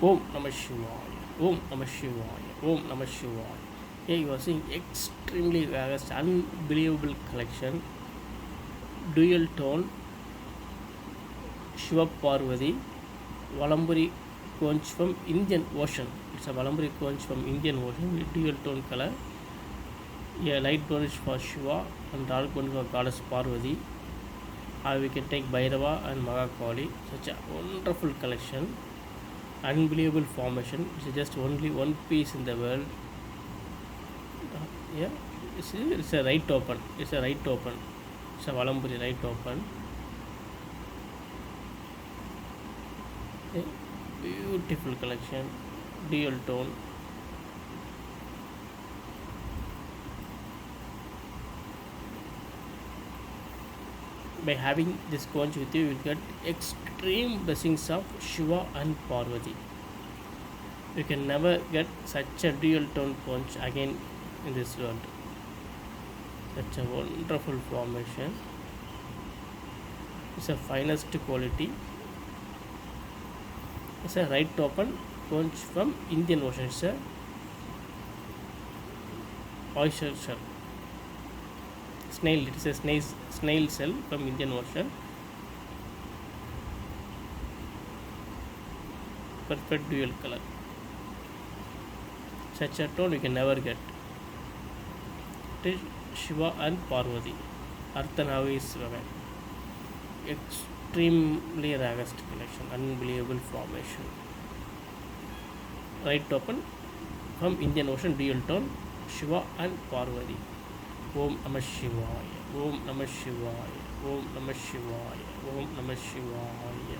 Om Namah Shivaya. Om Namah Shivaya. Om Namah Shivaya. Yeah, you are seeing extremely vast, unbelievable collection. Dual tone Shiva Parvati. Valampuri conch from Indian Ocean. It's a Valampuri conch from Indian Ocean with dual tone color. A light brownish for Shiva and dark brown for goddess Parvati. Or we can take Bhairava and Mahakali. Such a wonderful collection. Unbelievable formation. It's just only one piece in the world. Yeah, it's a right open. It's a right open. It's a Valampuri right open. Okay. Beautiful collection. Dual tone. By having this conch with you, you will get extreme blessings of Shiva and Parvati. You can never get such a dual tone conch again in this world. Such a wonderful formation. It's a finest quality. It's a right open conch from Indian Ocean. It's a oyster shell. Snail. It's a snail shell from Indian Ocean. Perfect dual color. Such a tone you can never get. It is Shiva and Parvati. Arthanareeswarar. Extremely vast collection. Unbelievable formation. Right open from Indian Ocean dual tone Shiva and Parvati. Om Namah Shivaya. Om Namah Shivaya. Om Namah Shivaya. Om Namah Shivaya.